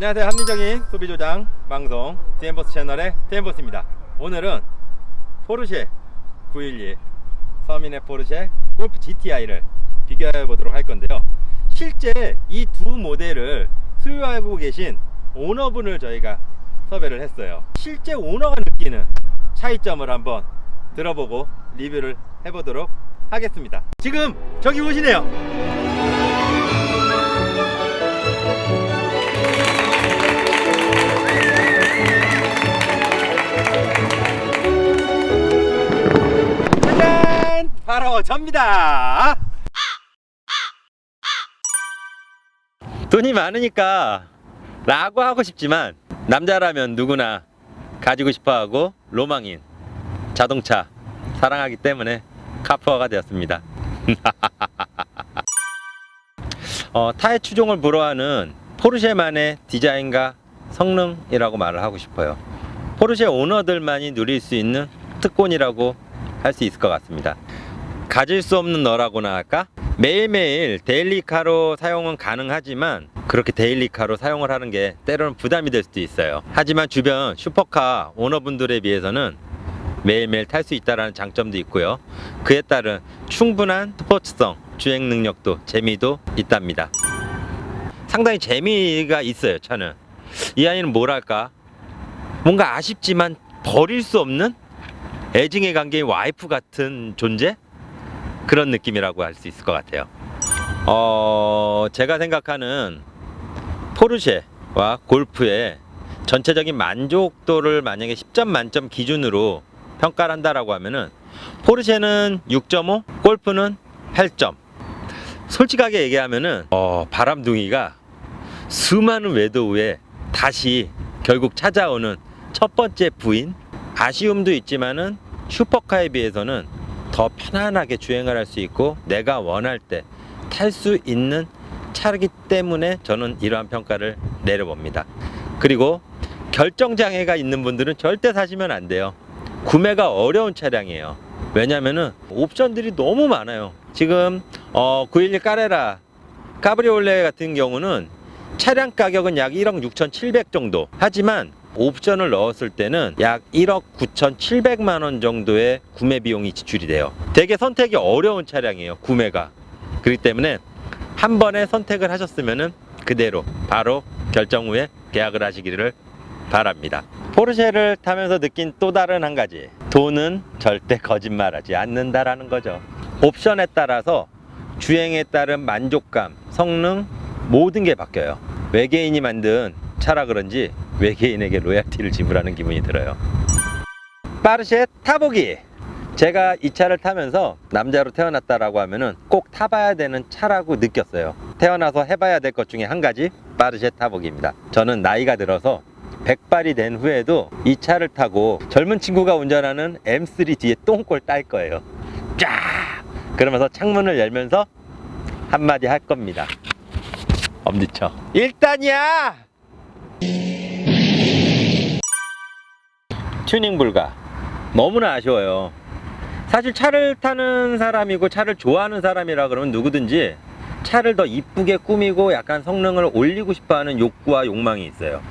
안녕하세요. 합리적인 소비조장 방송 TM버스 채널의 TM버스입니다. 오늘은 포르쉐 911 서민의 포르쉐 골프 GTI를 비교해 보도록 할 건데요. 실제 이 두 모델을 소유하고 계신 오너분을 저희가 섭외를 했어요. 실제 오너가 느끼는 차이점을 한번 들어보고 리뷰를 해보도록 하겠습니다. 지금 저기 오시네요. 짜잔! 바로 접니다. 돈이 많으니까 라고 하고 싶지만 남자라면 누구나 가지고 싶어하고 로망인 자동차 사랑하기 때문에 카푸어가 되었습니다. 타의 추종을 불허하는 포르쉐만의 디자인과 성능이라고 말을 하고 싶어요. 포르쉐 오너들만이 누릴 수 있는 특권이라고 할 수 있을 것 같습니다. 가질 수 없는 너라고나 할까? 매일매일 데일리카로 사용은 가능하지만 그렇게 데일리카로 사용을 하는 게 때로는 부담이 될 수도 있어요. 하지만 주변 슈퍼카 오너분들에 비해서는 매일매일 탈 수 있다는 장점도 있고요. 그에 따른 충분한 스포츠성, 주행 능력도 재미도 있답니다. 상당히 재미가 있어요. 차는 이 아이는 뭐랄까, 뭔가 아쉽지만 버릴 수 없는 애증의 관계인 와이프 같은 존재? 그런 느낌이라고 할 수 있을 것 같아요. 제가 생각하는 포르쉐와 골프의 전체적인 만족도를 만약에 10점 만점 기준으로 평가를 한다라고 하면은 포르쉐는 6.5, 골프는 8점. 솔직하게 얘기하면은 바람둥이가 수많은 외도 후에 다시 결국 찾아오는 첫 번째 부인. 아쉬움도 있지만은 슈퍼카에 비해서는 더 편안하게 주행을 할 수 있고 내가 원할 때 탈 수 있는 차이기 때문에 저는 이러한 평가를 내려봅니다. 그리고 결정장애가 있는 분들은 절대 사시면 안 돼요. 구매가 어려운 차량이에요. 왜냐면은 옵션들이 너무 많아요. 지금 911 까레라 카브리올레 같은 경우는 차량 가격은 약 1억 6,700 정도. 하지만 옵션을 넣었을 때는 약 1억 9,700만 원 정도의 구매 비용이 지출이 돼요. 되게 선택이 어려운 차량이에요, 구매가. 그렇기 때문에 한 번에 선택을 하셨으면은 그대로 바로 결정 후에 계약을 하시기를 바랍니다. 포르쉐를 타면서 느낀 또 다른 한 가지, 돈은 절대 거짓말하지 않는다라는 거죠. 옵션에 따라서 주행에 따른 만족감, 성능 모든 게 바뀌어요. 외계인이 만든 차라 그런지 외계인에게 로얄티를 지불하는 기분이 들어요. 파르쉐 타보기. 제가 이 차를 타면서 남자로 태어났다라고 하면은 꼭 타봐야 되는 차라고 느꼈어요. 태어나서 해봐야 될 것 중에 한 가지, 파르쉐 타보기입니다. 저는 나이가 들어서 백발이 된 후에도 이 차를 타고 젊은 친구가 운전하는 M3 뒤에 똥골 딸 거예요. 쫙! 그러면서 창문을 열면서 한마디 할 겁니다. 엄지쳐. 일단이야! 튜닝 불가. 너무나 아쉬워요. 사실 차를 타는 사람이고 차를 좋아하는 사람이라 그러면 누구든지 차를 더 이쁘게 꾸미고 약간 성능을 올리고 싶어하는 욕구와 욕망이 있어요.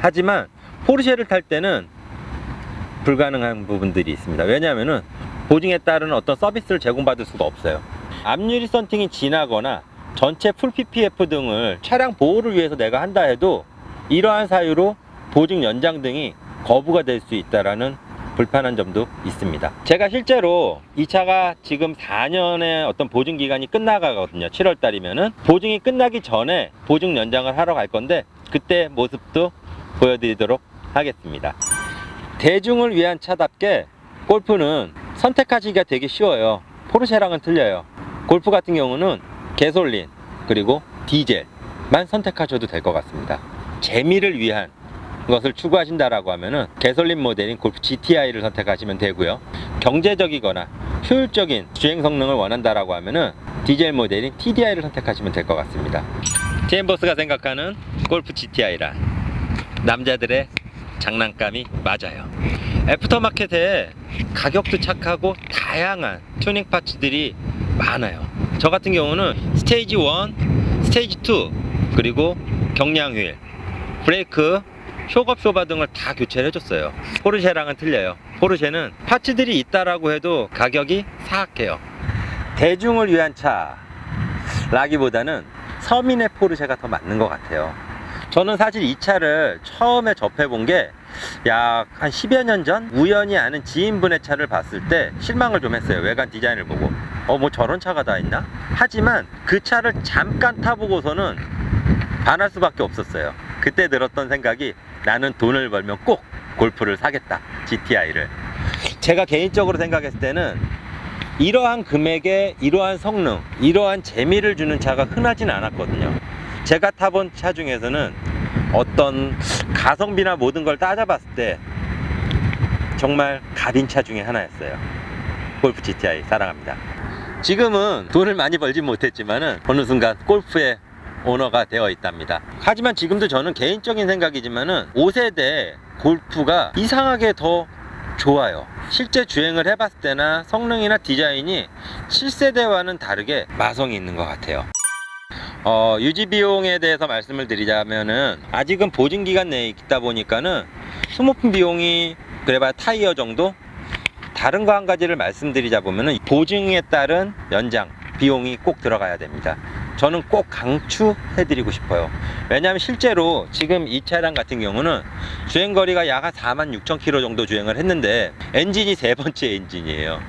하지만 포르쉐를 탈 때는 불가능한 부분들이 있습니다. 왜냐하면은 보증에 따른 어떤 서비스를 제공받을 수가 없어요. 앞유리 썬팅이 지나거나 전체 풀 PPF 등을 차량 보호를 위해서 내가 한다 해도 이러한 사유로 보증 연장 등이 거부가 될 수 있다라는 불편한 점도 있습니다. 제가 실제로 이 차가 지금 4년의 어떤 보증 기간이 끝나가거든요. 7월 달이면은 보증이 끝나기 전에 보증 연장을 하러 갈 건데 그때 모습도 보여드리도록 하겠습니다. 대중을 위한 차답게 골프는 선택하시기가 되게 쉬워요. 포르쉐랑은 틀려요. 골프 같은 경우는 가솔린 그리고 디젤만 선택하셔도 될 것 같습니다. 재미를 위한 것을 추구하신다라고 하면은 가솔린 모델인 골프 GTI를 선택하시면 되고요. 경제적이거나 효율적인 주행 성능을 원한다라고 하면은 디젤 모델인 TDI를 선택하시면 될 것 같습니다. TM버스가 생각하는 골프 GTI란 남자들의 장난감이 맞아요. 애프터마켓에 가격도 착하고 다양한 튜닝 파츠들이 많아요. 저 같은 경우는 스테이지 1, 스테이지 2 그리고 경량 휠 브레이크, 쇼업 쇼바 등을 다 교체를 해줬어요. 포르쉐랑은 틀려요. 포르쉐는 파츠들이 있다라고 해도 가격이 사악해요. 대중을 위한 차라기보다는 서민의 포르쉐가 더 맞는 것 같아요. 저는 사실 이 차를 처음에 접해본 게 약 한 10여 년 전 우연히 아는 지인분의 차를 봤을 때 실망을 좀 했어요. 외관 디자인을 보고 뭐 저런 차가 다 있나? 하지만 그 차를 잠깐 타보고서는 반할 수밖에 없었어요. 그때 들었던 생각이 나는 돈을 벌면 꼭 골프를 사겠다, GTI를. 제가 개인적으로 생각했을 때는 이러한 금액에 이러한 성능, 이러한 재미를 주는 차가 흔하진 않았거든요. 제가 타본 차 중에서는 어떤 가성비나 모든 걸 따져봤을 때 정말 갑인차 중에 하나였어요. 골프 GTI 사랑합니다. 지금은 돈을 많이 벌진 못했지만은 어느 순간 골프의 오너가 되어 있답니다. 하지만 지금도 저는 개인적인 생각이지만은 5세대 골프가 이상하게 더 좋아요. 실제 주행을 해봤을 때나 성능이나 디자인이 7세대와는 다르게 마성이 있는 것 같아요. 유지 비용에 대해서 말씀을 드리자면은 아직은 보증 기간 내에 있다 보니까는 소모품 비용이 그래봐야 타이어 정도. 다른 거 한 가지를 말씀드리자 보면은 보증에 따른 연장 비용이 꼭 들어가야 됩니다. 저는 꼭 강추해드리고 싶어요. 왜냐하면 실제로 지금 이 차량 같은 경우는 주행거리가 약 한 46,000km 정도 주행을 했는데 엔진이 세 번째 엔진이에요.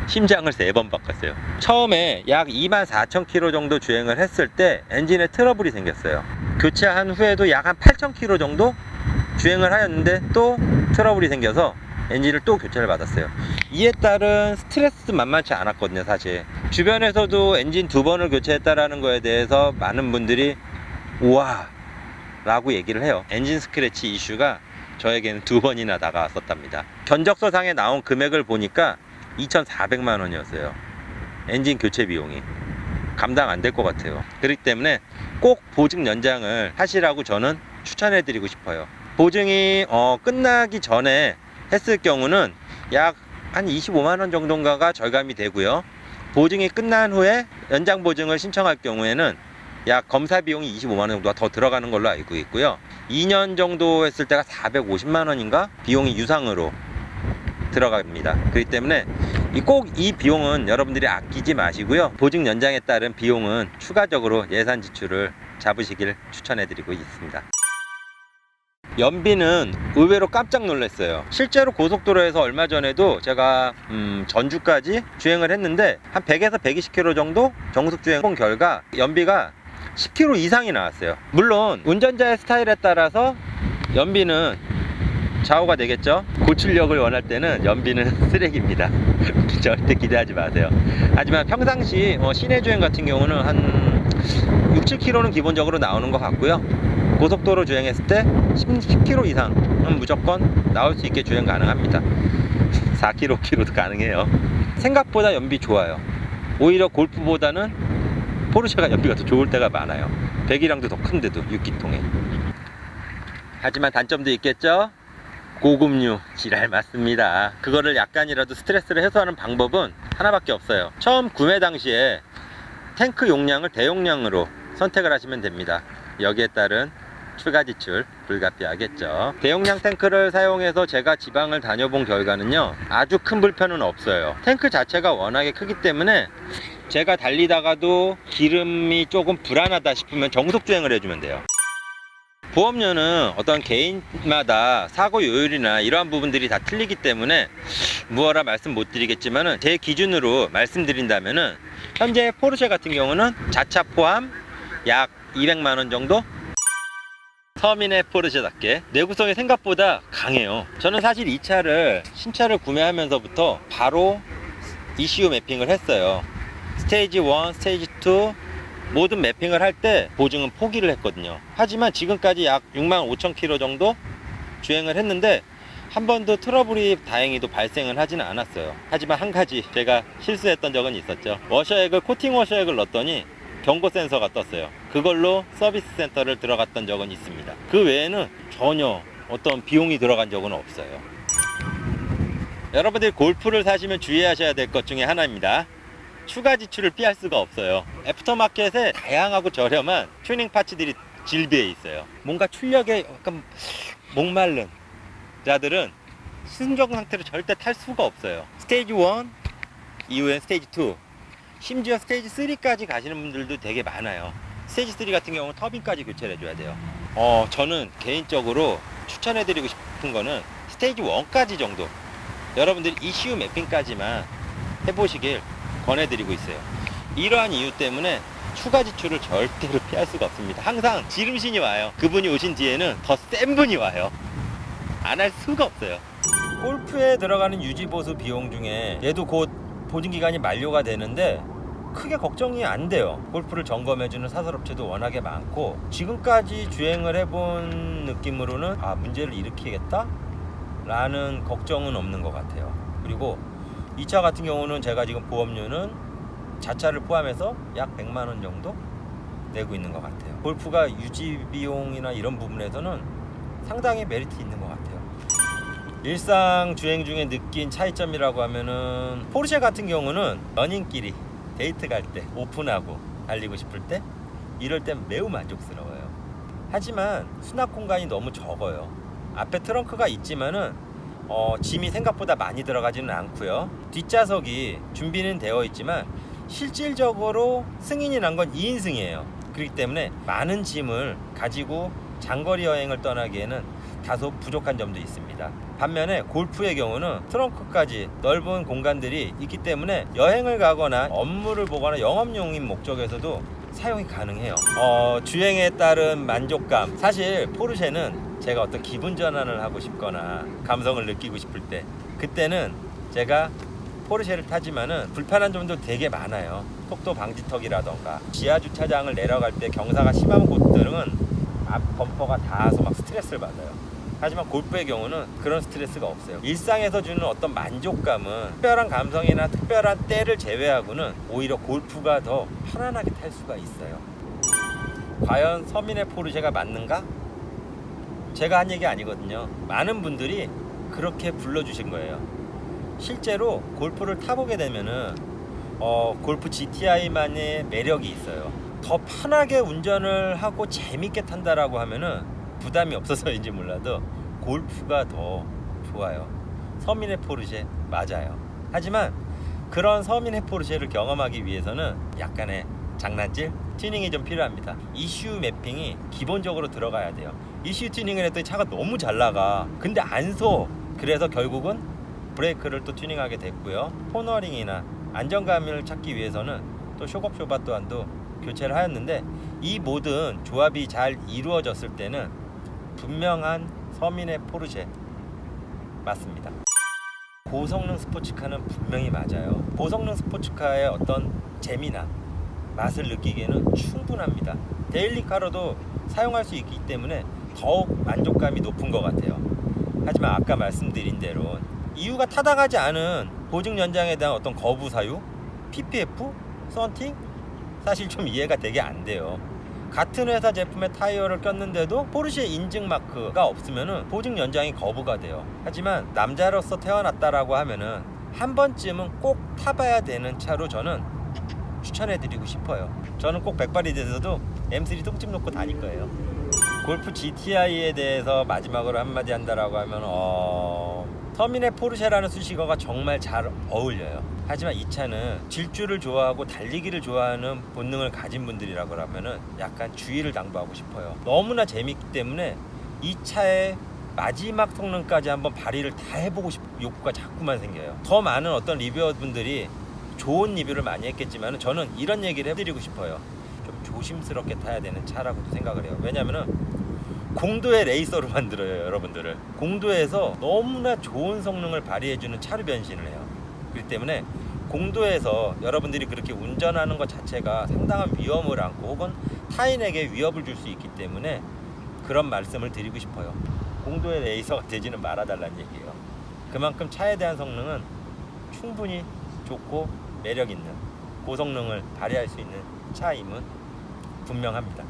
심장을 3번 바꿨어요. 처음에 약 24,000km 정도 주행을 했을 때 엔진에 트러블이 생겼어요. 교체한 후에도 약 한 8,000km 정도 주행을 하였는데 또 트러블이 생겨서 엔진을 또 교체를 받았어요. 이에 따른 스트레스 만만치 않았거든요. 사실 주변에서도 엔진 2번을 교체했다라는 거에 대해서 많은 분들이 우와 라고 얘기를 해요. 엔진 스크래치 이슈가 저에게는 2번이나 다가왔었답니다. 견적서상에 나온 금액을 보니까 2,400만 원이었어요. 엔진 교체 비용이 감당 안 될 것 같아요. 그렇기 때문에 꼭 보증 연장을 하시라고 저는 추천해 드리고 싶어요. 보증이 끝나기 전에 했을 경우는 약 한 25만 원 정도인가가 절감이 되고요. 보증이 끝난 후에 연장 보증을 신청할 경우에는 약 검사 비용이 25만 원 정도가 더 들어가는 걸로 알고 있고요. 2년 정도 했을 때가 450만 원인가 비용이 유상으로 들어갑니다. 그렇기 때문에 꼭 이 비용은 여러분들이 아끼지 마시고요. 보증 연장에 따른 비용은 추가적으로 예산 지출을 잡으시길 추천해 드리고 있습니다. 연비는 의외로 깜짝 놀랐어요. 실제로 고속도로에서 얼마 전에도 제가 전주까지 주행을 했는데 한 100에서 120km 정도 정속 주행 본 결과 연비가 10km 이상이 나왔어요. 물론 운전자의 스타일에 따라서 연비는 좌우가 되겠죠. 고출력을 원할 때는 연비는 쓰레기입니다. 절대 기대하지 마세요. 하지만 평상시 시내 주행 같은 경우는 한 6, 7km는 기본적으로 나오는 것 같고요. 고속도로 주행했을 때 10km 이상은 무조건 나올 수 있게 주행 가능합니다. 4km, 5km도 가능해요. 생각보다 연비 좋아요. 오히려 골프보다는 포르쉐가 연비가 더 좋을 때가 많아요. 배기량도 더 큰데도 6기통에. 하지만 단점도 있겠죠. 고급류 지랄 맞습니다. 그거를 약간이라도 스트레스를 해소하는 방법은 하나밖에 없어요. 처음 구매 당시에 탱크 용량을 대용량으로 선택을 하시면 됩니다. 여기에 따른 추가 지출 불가피하겠죠. 대용량 탱크를 사용해서 제가 지방을 다녀본 결과는요, 아주 큰 불편은 없어요. 탱크 자체가 워낙에 크기 때문에 제가 달리다가도 기름이 조금 불안하다 싶으면 정속 주행을 해주면 돼요. 보험료는 어떤 개인마다 사고 요율이나 이러한 부분들이 다 틀리기 때문에 무어라 말씀 못 드리겠지만은 제 기준으로 말씀드린다면은 현재 포르쉐 같은 경우는 자차 포함 약 200만원 정도? 서민의 포르쉐답게 내구성이 생각보다 강해요. 저는 사실 이 차를 신차를 구매하면서부터 바로 ECU 매핑을 했어요. 스테이지 1, 스테이지 2 모든 매핑을 할 때 보증은 포기를 했거든요. 하지만 지금까지 약 65,000km 정도 주행을 했는데 한 번도 트러블이 다행히도 발생을 하지는 않았어요. 하지만 한 가지 제가 실수했던 적은 있었죠. 워셔액을 코팅 워셔액을 넣었더니 경고 센서가 떴어요. 그걸로 서비스 센터를 들어갔던 적은 있습니다. 그 외에는 전혀 어떤 비용이 들어간 적은 없어요. 여러분들이 골프를 사시면 주의하셔야 될 것 중에 하나입니다. 추가 지출을 피할 수가 없어요. 애프터마켓에 다양하고 저렴한 튜닝 파츠들이 질비해 있어요. 뭔가 출력에 약간 목마른 자들은 순정 상태로 절대 탈 수가 없어요. 스테이지 1 이후엔 스테이지 2, 심지어 스테이지 3까지 가시는 분들도 되게 많아요. 스테이지 3 같은 경우는 터빈까지 교체를 해줘야 돼요. 저는 개인적으로 추천해드리고 싶은 거는 스테이지 1까지 정도, 여러분들이 ECU 매핑까지만 해보시길 권해드리고 있어요. 이러한 이유 때문에 추가 지출을 절대로 피할 수가 없습니다. 항상 지름신이 와요. 그분이 오신 뒤에는 더 센 분이 와요. 안 할 수가 없어요. 골프에 들어가는 유지보수 비용 중에 얘도 곧 보증기간이 만료가 되는데 크게 걱정이 안 돼요. 골프를 점검해주는 사설업체도 워낙에 많고, 지금까지 주행을 해본 느낌으로는 문제를 일으키겠다? 라는 걱정은 없는 것 같아요. 그리고 이 차 같은 경우는 제가 지금 보험료는 자차를 포함해서 약 100만원 정도 내고 있는 것 같아요. 골프가 유지 비용이나 이런 부분에서는 상당히 메리트 있는 것 같아요. 일상 주행 중에 느낀 차이점이라고 하면은, 포르쉐 같은 경우는 연인끼리 데이트 갈 때 오픈하고 달리고 싶을 때 이럴 땐 매우 만족스러워요. 하지만 수납 공간이 너무 적어요. 앞에 트렁크가 있지만은 짐이 생각보다 많이 들어가지는 않고요. 뒷좌석이 준비는 되어 있지만 실질적으로 승인이 난 건 2인승이에요. 그렇기 때문에 많은 짐을 가지고 장거리 여행을 떠나기에는 다소 부족한 점도 있습니다. 반면에 골프의 경우는 트렁크까지 넓은 공간들이 있기 때문에 여행을 가거나 업무를 보거나 영업용인 목적에서도 사용이 가능해요. 주행에 따른 만족감, 사실 포르쉐는 제가 어떤 기분 전환을 하고 싶거나 감성을 느끼고 싶을 때, 그때는 제가 포르쉐를 타지만은 불편한 점도 되게 많아요. 속도 방지턱이라던가 지하 주차장을 내려갈 때 경사가 심한 곳들은 앞 범퍼가 닿아서 막 스트레스를 받아요. 하지만 골프의 경우는 그런 스트레스가 없어요. 일상에서 주는 어떤 만족감은 특별한 감성이나 특별한 때를 제외하고는 오히려 골프가 더 편안하게 탈 수가 있어요. 과연 서민의 포르쉐가 맞는가? 제가 한 얘기 아니거든요. 많은 분들이 그렇게 불러주신 거예요. 실제로 골프를 타보게 되면은 골프 GTI만의 매력이 있어요. 더 편하게 운전을 하고 재밌게 탄다라고 하면은 부담이 없어서인지 몰라도 골프가 더 좋아요. 서민의 포르쉐 맞아요. 하지만 그런 서민의 포르쉐를 경험하기 위해서는 약간의 장난질, 튜닝이 좀 필요합니다. ECU 매핑이 기본적으로 들어가야 돼요. ECU 튜닝을 했더니 차가 너무 잘 나가. 근데 안 서. 그래서 결국은 브레이크를 또 튜닝하게 됐고요. 코너링이나 안정감을 찾기 위해서는 또 쇼겁쇼바 또한도 교체를 하였는데, 이 모든 조합이 잘 이루어졌을 때는 분명한 서민의 포르쉐 맞습니다. 고성능 스포츠카는 분명히 맞아요. 고성능 스포츠카의 어떤 재미나 맛을 느끼기에는 충분합니다. 데일리카로도 사용할 수 있기 때문에 더욱 만족감이 높은 것 같아요. 하지만 아까 말씀드린 대로 이유가 타당하지 않은 보증 연장에 대한 어떤 거부 사유, PPF, 썬팅, 사실 좀 이해가 되게 안 돼요. 같은 회사 제품의 타이어를 꼈는데도 포르쉐 인증 마크가 없으면은 보증 연장이 거부가 돼요. 하지만 남자로서 태어났다라고 하면은 한 번쯤은 꼭 타봐야 되는 차로 저는 추천해드리고 싶어요. 저는 꼭 백발이 돼서도 M3 똥집 놓고 다닐 거예요. 골프 GTI에 대해서 마지막으로 한마디 한다라고 하면 서민의 포르쉐라는 수식어가 정말 잘 어울려요. 하지만 이 차는 질주를 좋아하고 달리기를 좋아하는 본능을 가진 분들이라고 하면은 약간 주의를 당부하고 싶어요. 너무나 재밌기 때문에 이 차의 마지막 성능까지 한번 발휘를 다 해보고 싶은 욕구가 자꾸만 생겨요. 더 많은 어떤 리뷰어분들이 좋은 리뷰를 많이 했겠지만 저는 이런 얘기를 해드리고 싶어요. 좀 조심스럽게 타야 되는 차라고도 생각을 해요. 왜냐면은 공도의 레이서로 만들어요. 여러분들을 공도에서 너무나 좋은 성능을 발휘해주는 차로 변신을 해요. 그렇기 때문에 공도에서 여러분들이 그렇게 운전하는 것 자체가 상당한 위험을 안고 혹은 타인에게 위협을 줄 수 있기 때문에 그런 말씀을 드리고 싶어요. 공도의 레이서가 되지는 말아달라는 얘기예요. 그만큼 차에 대한 성능은 충분히 좋고 매력 있는 고성능을 발휘할 수 있는 차임은 분명합니다.